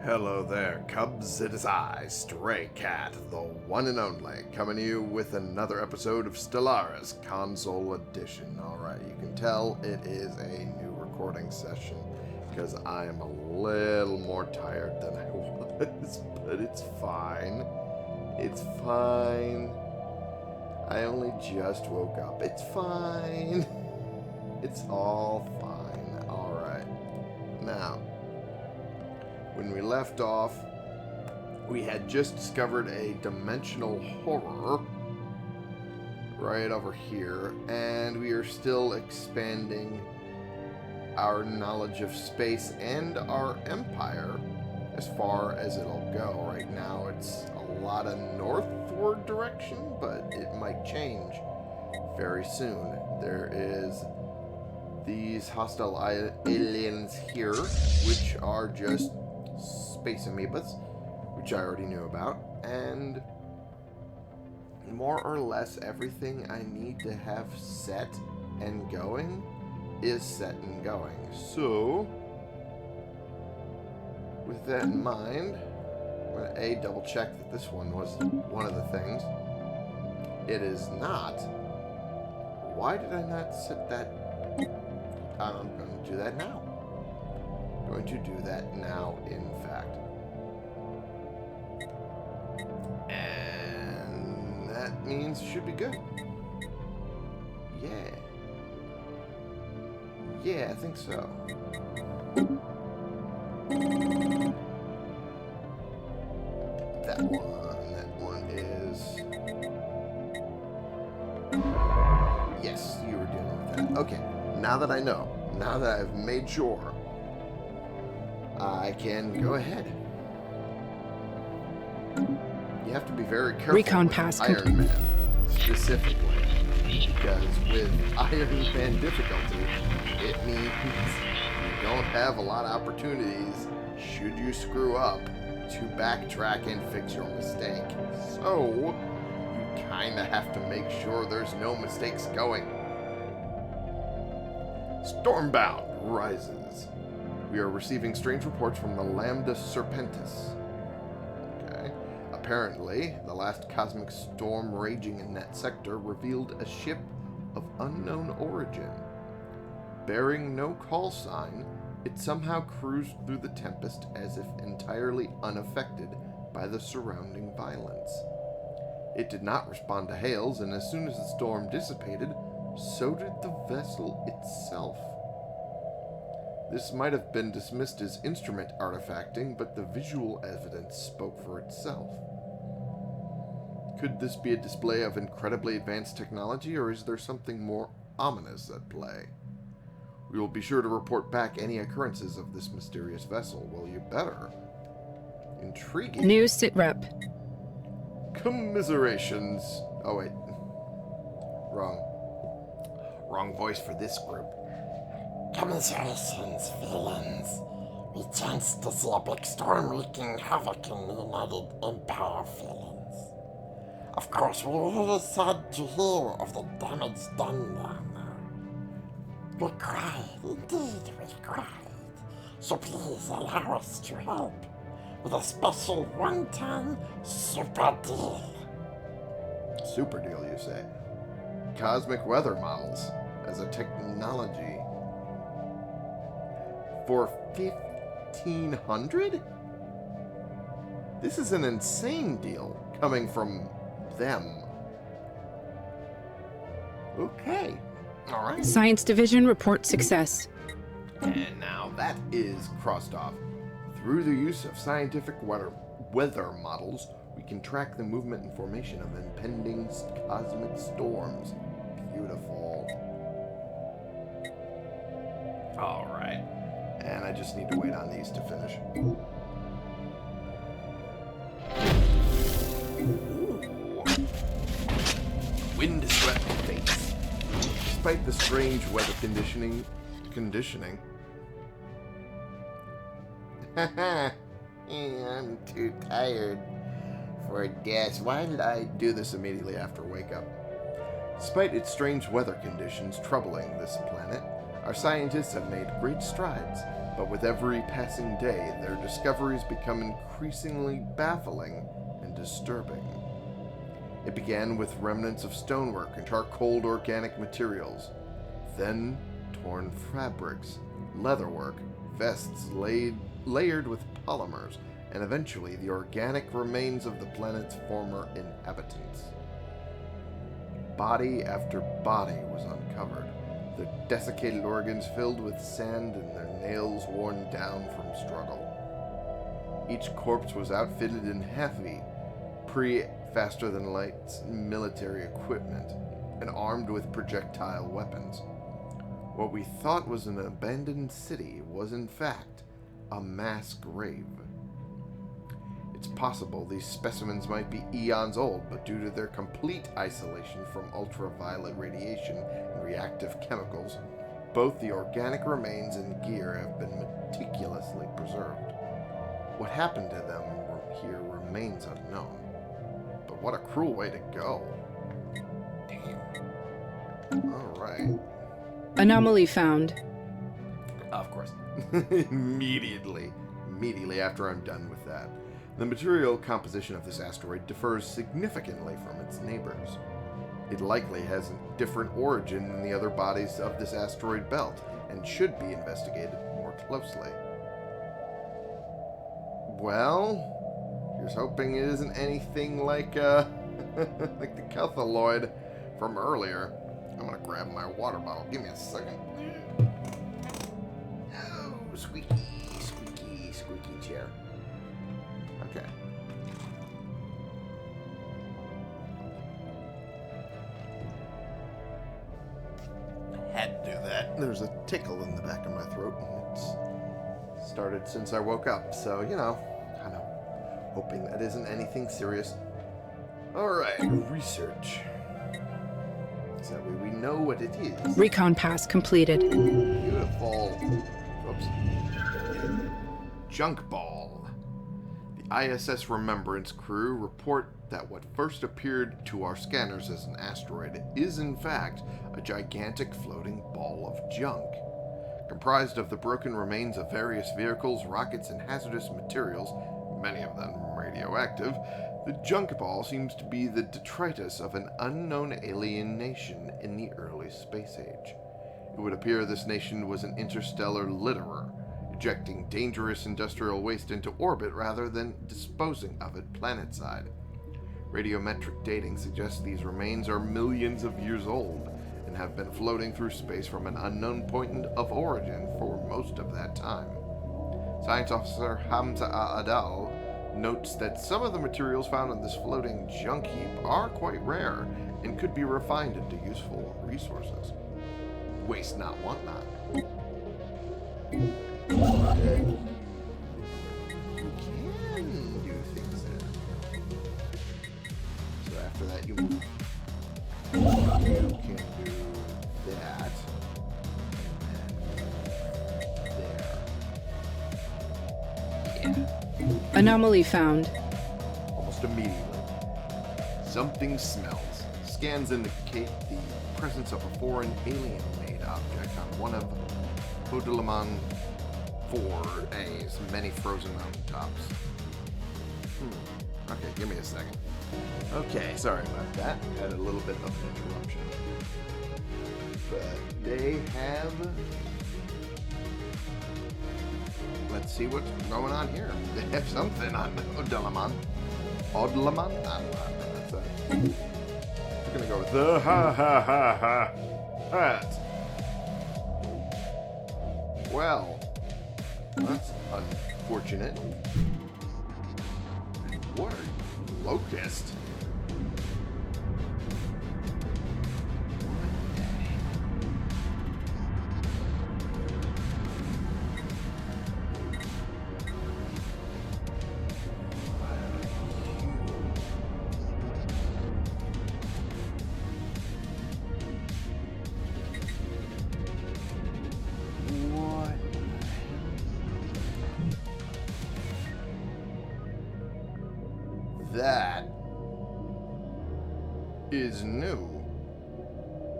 Hello there, Cubs. It is I, Stray Cat, the one and only, coming to you with another episode of Stellaris Console Edition. Alright, you can tell it is a new recording session because I am a little more tired than I was, but it's fine. It's fine. I only just woke up. It's fine. It's all fine. Alright. Now, when we left off, we had just discovered a dimensional horror right over here, and we are still expanding our knowledge of space and our empire as far as it'll go. Right now it's a lot of northward direction, but it might change very soon. There is these hostile aliens here, which are just space amoebas, which I already knew about, and more or less everything I need to have set and going is set and going. So, with that in mind, I'm going to double check that this one was one of the things. It is not. Why did I not set that? I'm going to do that now. Going to do that now, in fact. And that means it should be good. Yeah. Yeah, I think so. That one is... Yes, you were dealing with that. Okay, now that I know, now that I've made sure, I can go ahead. You have to be very careful Recon with pass Iron Man, specifically. Because with Iron Man difficulty, it means you don't have a lot of opportunities, should you screw up, to backtrack and fix your mistake. So, you kinda have to make sure there's no mistakes going. Stormbound rises. We are receiving strange reports from the Lambda Serpentis. Okay. Apparently, the last cosmic storm raging in that sector revealed a ship of unknown origin. Bearing no call sign, it somehow cruised through the tempest as if entirely unaffected by the surrounding violence. It did not respond to hails, and as soon as the storm dissipated, so did the vessel itself. This might have been dismissed as instrument artifacting, but the visual evidence spoke for itself. Could this be a display of incredibly advanced technology, or is there something more ominous at play? We will be sure to report back any occurrences of this mysterious vessel. Well, you better. Intriguing. New sitrep. Commiserations. Oh, wait. Wrong voice for this group. Commiserations, villains. We chanced to see a big storm wreaking havoc in the United Empire, villains. Of course, we were really sad to hear of the damage done down there. We cried, indeed we cried. So please allow us to help with a special one-time super deal. Super deal, you say? Cosmic weather models as a technology for 1,500? This is an insane deal coming from them. Okay. All right. Science Division report success. And now that is crossed off. Through the use of scientific weather models, we can track the movement and formation of impending cosmic storms. Beautiful. All right. And I just need to wait on these to finish. Wind-swept face. Despite the strange weather conditioning. I'm too tired for a guess. Why did I do this immediately after wake up? Despite its strange weather conditions troubling this planet, our scientists have made great strides. But with every passing day, their discoveries become increasingly baffling and disturbing. It began with remnants of stonework and charcoaled organic materials, then torn fabrics, leatherwork, vests layered with polymers, and eventually the organic remains of the planet's former inhabitants. Body after body was uncovered, their desiccated organs filled with sand and their nails worn down from struggle. Each corpse was outfitted in heavy, faster-than-light military equipment and armed with projectile weapons. What we thought was an abandoned city was, in fact, a mass grave. It's possible these specimens might be eons old, but due to their complete isolation from ultraviolet radiation and reactive chemicals, both the organic remains and gear have been meticulously preserved. What happened to them here remains unknown. But what a cruel way to go. Alright. Anomaly found. Of course. Immediately after I'm done with that. The material composition of this asteroid differs significantly from its neighbors. It likely has a different origin than the other bodies of this asteroid belt, and should be investigated more closely. Well, here's hoping it isn't anything like, like the Cathalloid from earlier. I'm gonna grab my water bottle. Give me a second. Oh, squeaky chair. Okay. Had to do that. There's a tickle in the back of my throat, and it's started since I woke up, so, you know, kind of hoping that isn't anything serious. Alright, research. So we know what it is. Recon pass completed. Beautiful. Oops. Junk ball. The ISS Remembrance crew report that what first appeared to our scanners as an asteroid is in fact a gigantic floating ball of junk. Comprised of the broken remains of various vehicles, rockets, and hazardous materials, many of them radioactive, the junk ball seems to be the detritus of an unknown alien nation in the early space age. It would appear this nation was an interstellar litterer, ejecting dangerous industrial waste into orbit rather than disposing of it planetside. Radiometric dating suggests these remains are millions of years old and have been floating through space from an unknown point of origin for most of that time. Science Officer Hamza Adal notes that some of the materials found in this floating junk heap are quite rare and could be refined into useful resources. Waste not, want not. You can do things there. So after that, you can do that. And there. Yeah. Anomaly found. Almost immediately. Something smells. Scans indicate the presence of a foreign alien-made object on one of Hodelaman 4A's many frozen mountaintops. Okay, give me a second. Okay, sorry about that. Had a little bit of an interruption. But they have... Let's see what's going on here. They have something on Hodelaman. Hodelaman? I don't know how to pronounce that. We're gonna go with the hat. Well, that's unfortunate. What are you, locust? That is new,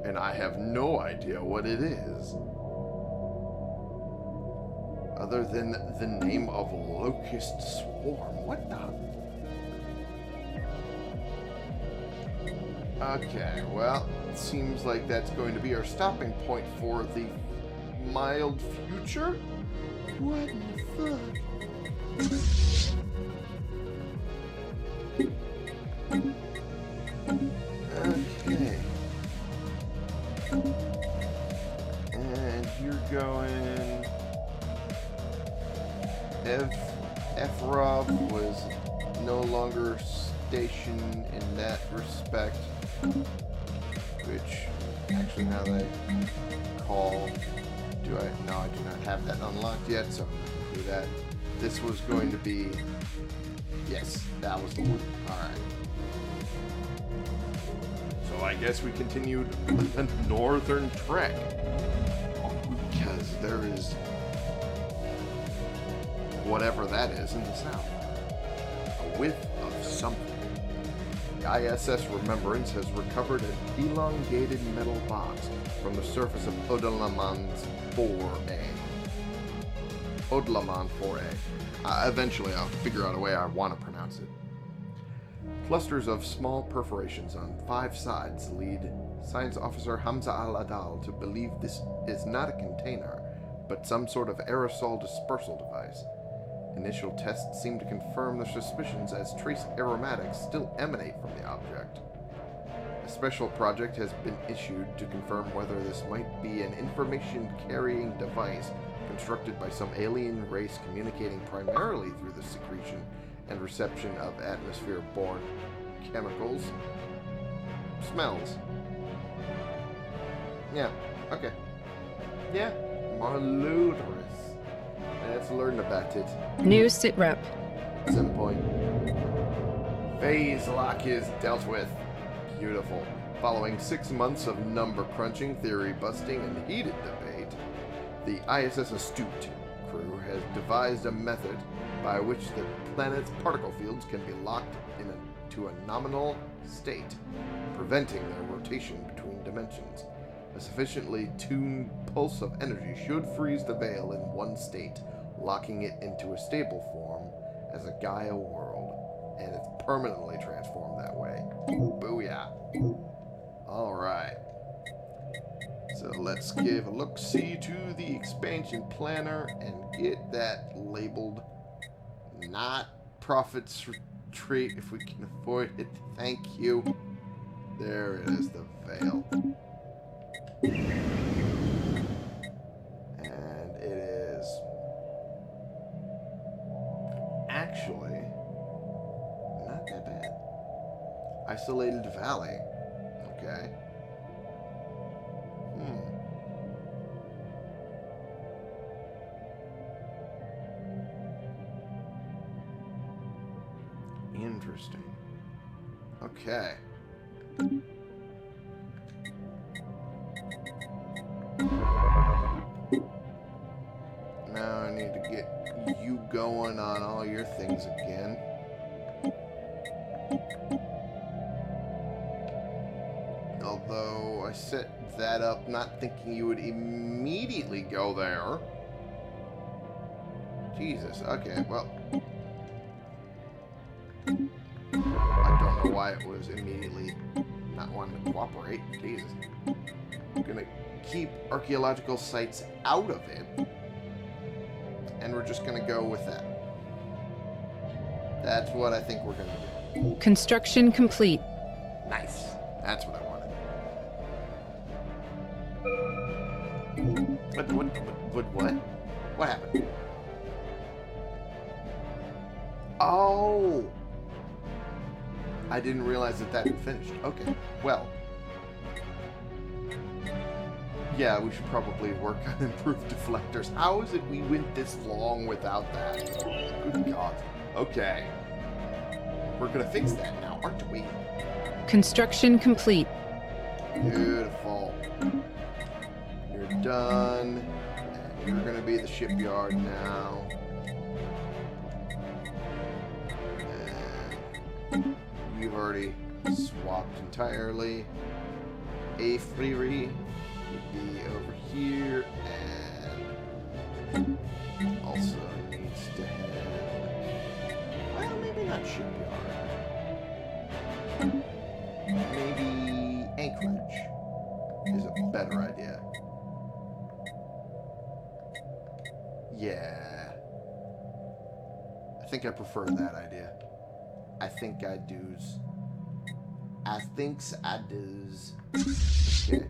and I have no idea what it is. other than the name of Locust Swarm. What the? Okay, well, it seems like that's going to be our stopping point for the mild future? What the fuck? Okay. And you're going... Efrov was no longer stationed in that respect. Which, actually, now that I call, no, I do not have that unlocked yet, so do that. This was going to be, yes, that was the one. Alright. So I guess we continued the northern trek, because there is whatever that is in the south. A whiff of something. The ISS Remembrance has recovered an elongated metal box from the surface of Odlaman's 4A. Odlaman 4A. Eventually, I'll figure out a way I want to pronounce it. Clusters of small perforations on 5 sides lead Science Officer Hamza al-Adal to believe this is not a container, but some sort of aerosol dispersal device. Initial tests seem to confirm their suspicions as trace aromatics still emanate from the object. A special project has been issued to confirm whether this might be an information-carrying device constructed by some alien race communicating primarily through the secretion and reception of atmosphere-borne chemicals. Smells. Yeah, okay. Yeah, malodorous. Let's learn about it. New sitrep. 7 point. Phase lock is dealt with. Beautiful. Following 6 months of number crunching, theory busting, and heated debate, the ISS Astute crew has devised a method by which the planet's particle fields can be locked to a nominal state, preventing their rotation between dimensions. A sufficiently tuned pulse of energy should freeze the veil in one state, locking it into a stable form as a Gaia world, and it's permanently transformed that way. Booyah. Alright. So let's give a look-see to the expansion planner and get that labeled not profits retreat if we can avoid it. Thank you. There it is, the veil. And it is actually not that bad. Isolated valley. Okay. Interesting. Okay. Now I need to get you going on all your things again. Although I set that up not thinking you would immediately go there. Jesus, okay, well. I don't know why it was immediately not wanting to cooperate. Jesus. I'm gonna keep archaeological sites out of it. And we're just gonna go with that. That's what I think we're gonna do. Construction complete. Nice. That's what I wanted. What? What happened? Oh! I didn't realize that had finished. Okay, well. Yeah, we should probably work on improved deflectors. How is it we went this long without that? Good God. Okay. We're gonna fix that now, aren't we? Construction complete. Beautiful. You're done. And you're gonna be the shipyard now. And you've already swapped entirely. A Freery would be over here, and ahead. Well, maybe not shipyard. Maybe anchorage is a better idea. Yeah. I think I prefer that idea. I think I do's. I thinks I does. Okay.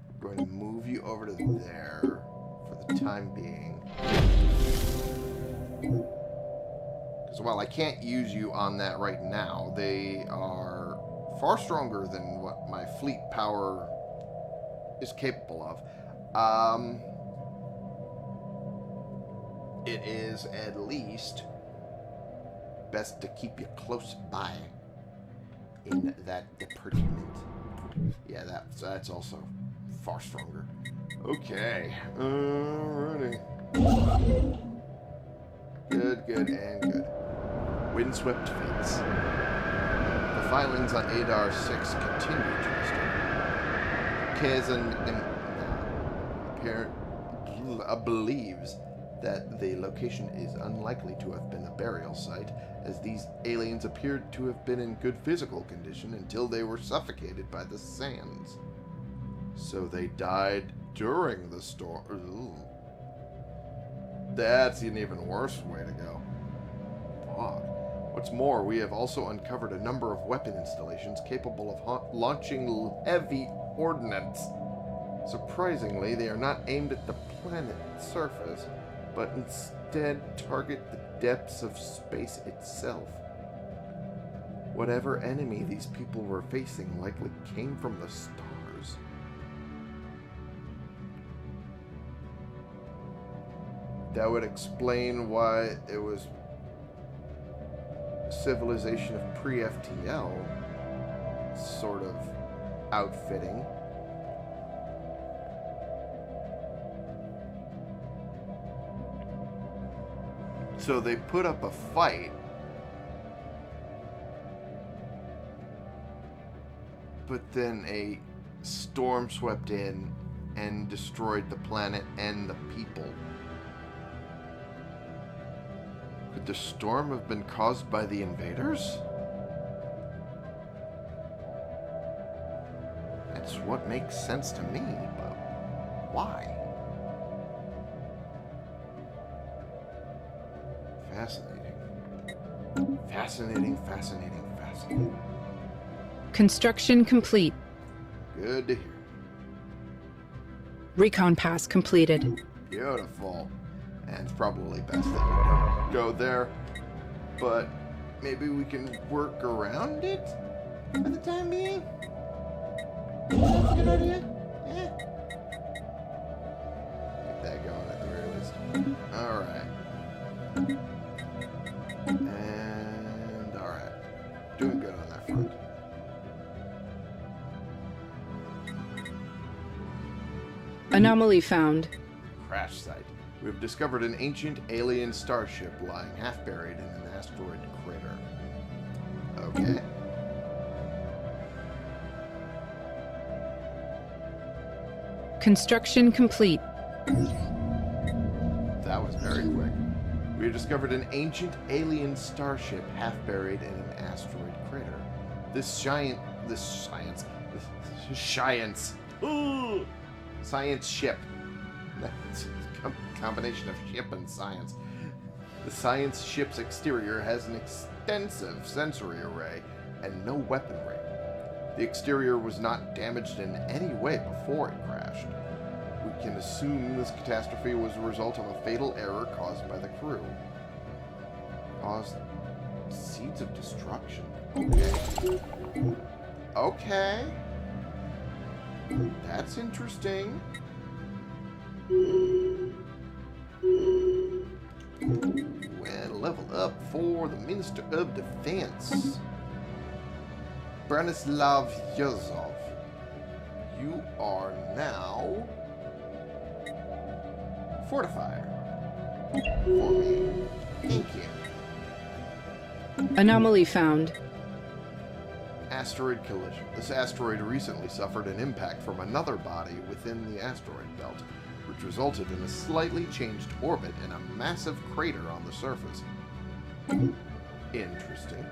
I'm going to move you over to there for the time being. Because while I can't use you on that right now, they are far stronger than what my fleet power is capable of. It is at least best to keep you close by in that department. Yeah, that's also far stronger. Okay. Alrighty. Good, and good. Windswept fates. The filings on Adar 6 continue to disturb. Kazan believes that the location is unlikely to have been a burial site, as these aliens appeared to have been in good physical condition until they were suffocated by the sands. So they died during the storm. Ooh. That's an even worse way to go. Fuck. What's more, we have also uncovered a number of weapon installations capable of launching heavy ordnance. Surprisingly, they are not aimed at the planet's surface, but instead target the depths of space itself. Whatever enemy these people were facing likely came from the stars. That would explain why it was civilization of pre-FTL sort of outfitting. So they put up a fight, but then a storm swept in and destroyed the planet and the people. Could the storm have been caused by the invaders? That's what makes sense to me, but why? Fascinating. Construction complete. Good to hear. Recon pass completed. Beautiful. And it's probably best that you don't go there, but maybe we can work around it for the time being? That's a good idea. Yeah. Get that going at the very least. Alright. And alright. Doing good on that front. Anomaly found. Crash site. We have discovered an ancient alien starship lying half-buried in an asteroid crater. Okay. Construction complete. That was very quick. We have discovered an ancient alien starship half-buried in an asteroid crater. This science ship. That's a combination of ship and science. The science ship's exterior has an extensive sensory array and no weaponry. The exterior was not damaged in any way before it crashed. We can assume this catastrophe was a result of a fatal error caused by the crew. Caused seeds of destruction. Okay. That's interesting. Well, level up for the Minister of Defense. Branislav Yozov. You are now fortifier for me. Thank you. Anomaly found. Asteroid collision. This asteroid recently suffered an impact from another body within the asteroid belt. which resulted in a slightly changed orbit and a massive crater on the surface. Interesting.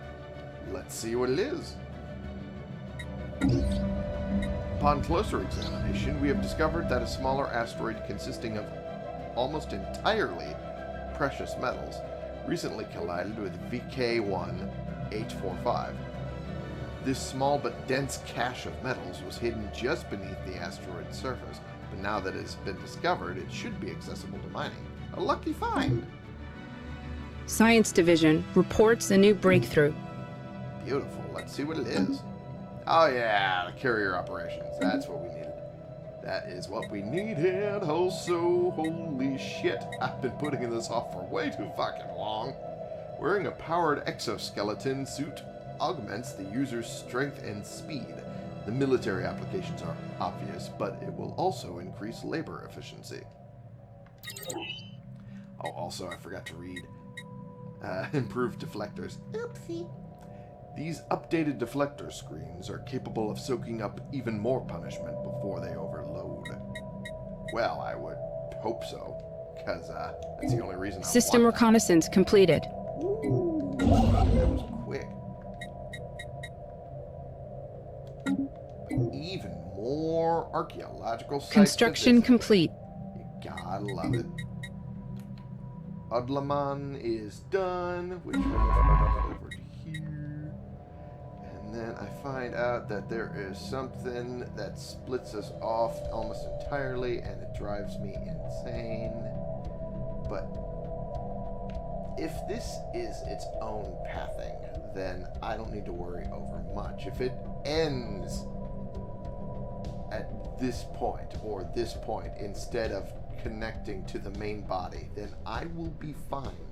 Let's see what it is. Upon closer examination, we have discovered that a smaller asteroid consisting of almost entirely precious metals recently collided with VK1-845. This small but dense cache of metals was hidden just beneath the asteroid's surface, but now that it has been discovered, it should be accessible to mining. A lucky find! Science Division reports a new breakthrough. Beautiful. Let's see what it is. Oh yeah, the carrier operations. That's what we needed. That is what we needed. Also, holy shit, I've been putting this off for way too fucking long. Wearing a powered exoskeleton suit augments the user's strength and speed. The military applications are obvious, but it will also increase labor efficiency. Oh, also, I forgot to read. Improved deflectors. Oopsie. These updated deflector screens are capable of soaking up even more punishment before they overload. Well, I would hope so, because that's the only reason I System want reconnaissance completed. Ooh, that was quick. Even more archaeological sites. Construction complete. You gotta love it. Udlaman is done, which means over to here. And then I find out that there is something that splits us off almost entirely, and it drives me insane. But if this is its own pathing, then I don't need to worry over much. If it ends at this point or this point instead of connecting to the main body, then I will be fine.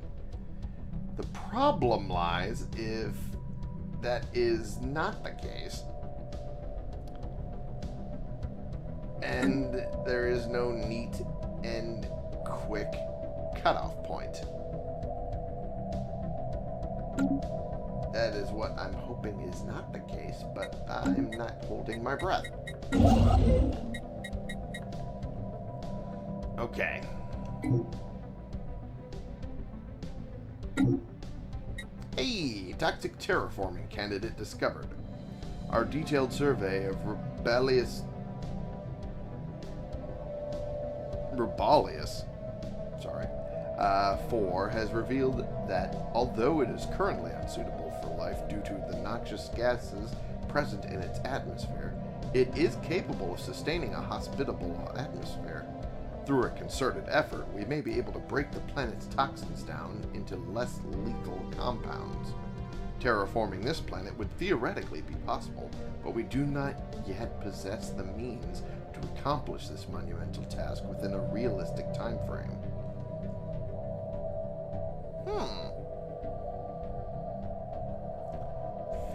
The problem lies if that is not the case, and there is no neat and quick cutoff point. That is what I'm hoping is not the case, but I'm not holding my breath. Okay. Hey, toxic terraforming candidate discovered. Our detailed survey of Rebellious 4 has revealed that although it is currently unsuitable for life due to the noxious gases present in its atmosphere, it is capable of sustaining a hospitable atmosphere. Through a concerted effort, we may be able to break the planet's toxins down into less lethal compounds. Terraforming this planet would theoretically be possible, but we do not yet possess the means to accomplish this monumental task within a realistic time frame.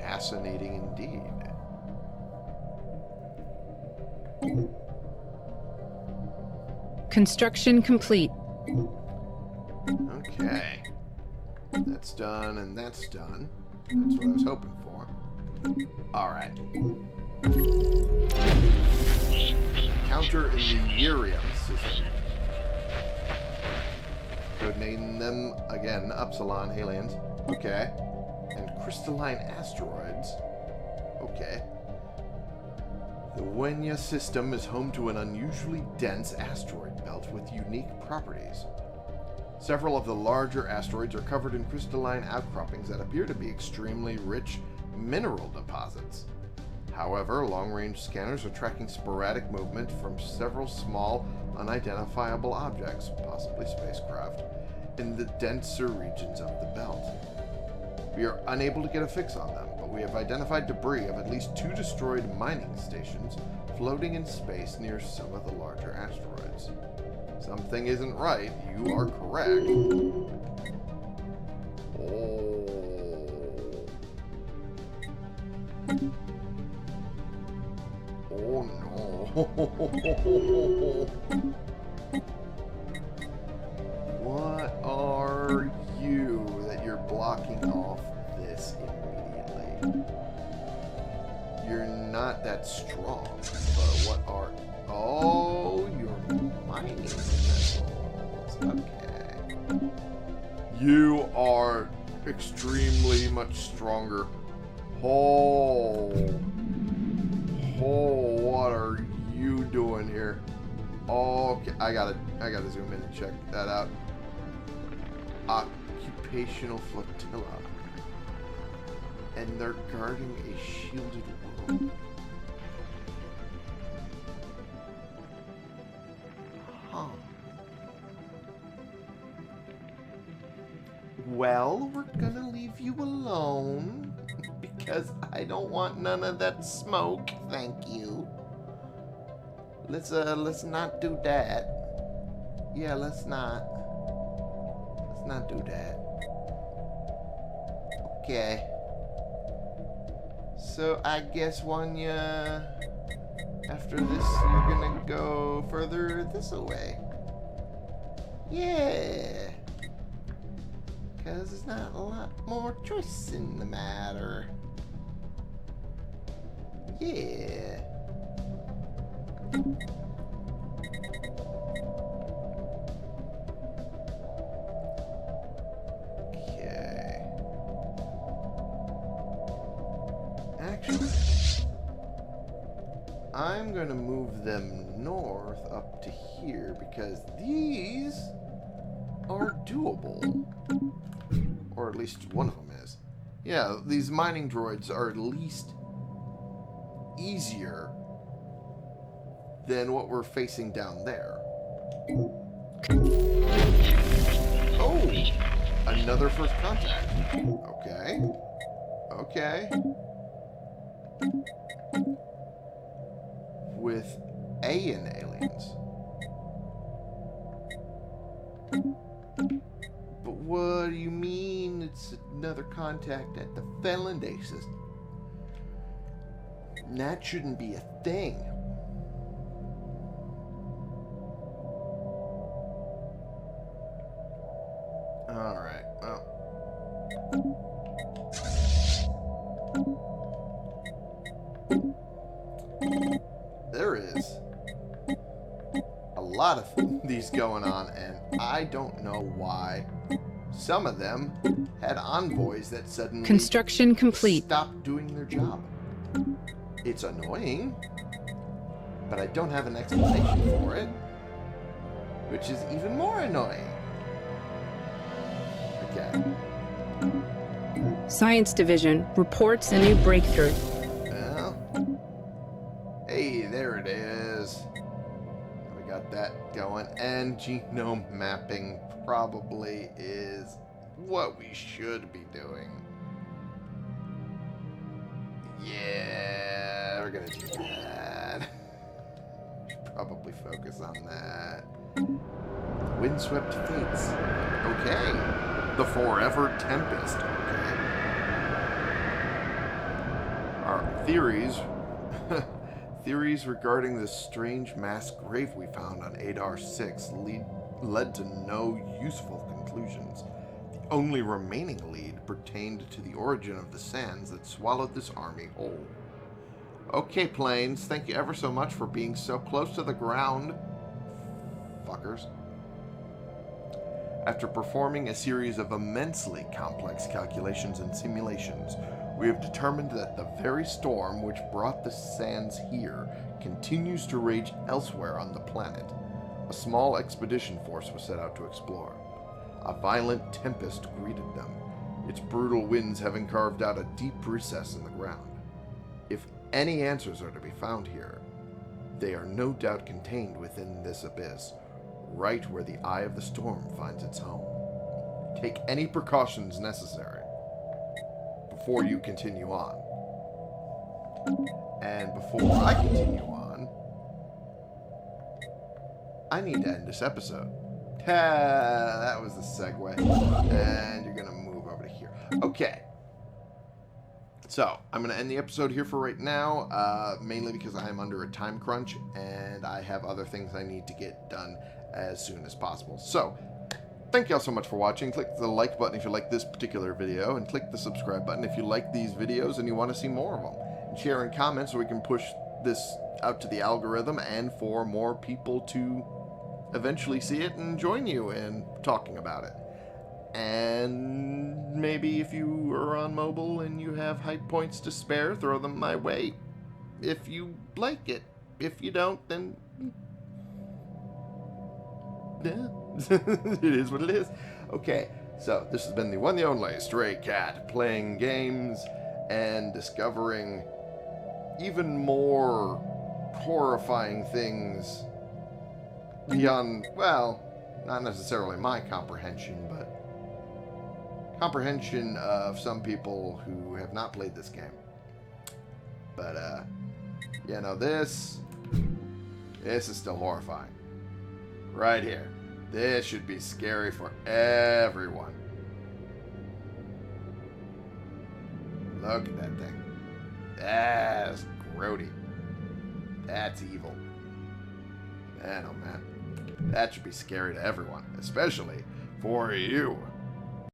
Fascinating indeed. Construction complete. Okay. That's done, and that's done. That's what I was hoping for. Alright. Counter in the Urium system. Codename them, again, Upsilon aliens. Okay. And crystalline asteroids. Okay. The Wenya system is home to an unusually dense asteroid belt with unique properties. Several of the larger asteroids are covered in crystalline outcroppings that appear to be extremely rich mineral deposits. However, long-range scanners are tracking sporadic movement from several small, unidentifiable objects, possibly spacecraft, in the denser regions of the belt. We are unable to get a fix on them, but we have identified debris of at least 2 destroyed mining stations floating in space near some of the larger asteroids. Something isn't right. You are correct. Oh no. What are you that you're blocking off this immediately? You're not that strong, but what are... Oh, you're mining vessels. Okay. You are extremely much stronger. Oh, what are you doing here? Okay, I gotta zoom in and check that out. Occupational flotilla. And they're guarding a shielded world. Huh. Well, we're gonna leave you alone because I don't want none of that smoke. Thank you. Let's not do that. Yeah, let's not do that. Okay. So I guess after this, you're gonna go further this way. Yeah. Because there's not a lot more choice in the matter. Yeah. Okay. Actually, I'm going to move them north up to here because these are doable. Or at least one of them is. Yeah, these mining droids are at least easier than what we're facing down there. Oh! Another first contact. Okay. Okay. With alien aliens. But what do you mean it's another contact at the Felonday system? That shouldn't be a thing. Alright, well. There is a lot of these going on, and I don't know why. Some of them had envoys that suddenly Construction complete. stopped doing their job. It's annoying, but I don't have an explanation for it, which is even more annoying. Okay. Science Division reports a new breakthrough. Well, hey, there it is. We got that going, and genome mapping probably is what we should be doing. Yeah, we're gonna do that. Should probably focus on that. Windswept Fates. Okay. The Forever Tempest. Okay. Our theories regarding this strange mass grave we found on Adar 6 led to no useful conclusions. The only remaining lead pertained to the origin of the sands that swallowed this army whole. Okay, planes, thank you ever so much for being so close to the ground. Fuckers. After performing a series of immensely complex calculations and simulations, we have determined that the very storm which brought the sands here continues to rage elsewhere on the planet. A small expedition force was set out to explore. A violent tempest greeted them, its brutal winds having carved out a deep recess in the ground. If any answers are to be found here, they are no doubt contained within this abyss, right where the eye of the storm finds its home. Take any precautions necessary before you continue on. And before I continue on, I need to end this episode. That was the segue. And you're going to move over to here. Okay. So, I'm going to end the episode here for right now, mainly because I am under a time crunch, and I have other things I need to get done as soon as possible. So, thank you all so much for watching. Click the like button if you like this particular video, and click the subscribe button if you like these videos and you want to see more of them. And share and comment so we can push this out to the algorithm and for more people to eventually see it and join you in talking about it. And maybe if you are on mobile and you have hype points to spare, throw them my way. If you like it. If you don't, then... yeah. It is what it is. Okay, so this has been the one and only Stray Cat, playing games and discovering even more horrifying things beyond, well, not necessarily my comprehension, but comprehension of some people who have not played this game. But, you know, this is still horrifying. Right here. This should be scary for everyone. Look at that thing. That's grody. That's evil. Man, oh man. That should be scary to everyone, especially for you.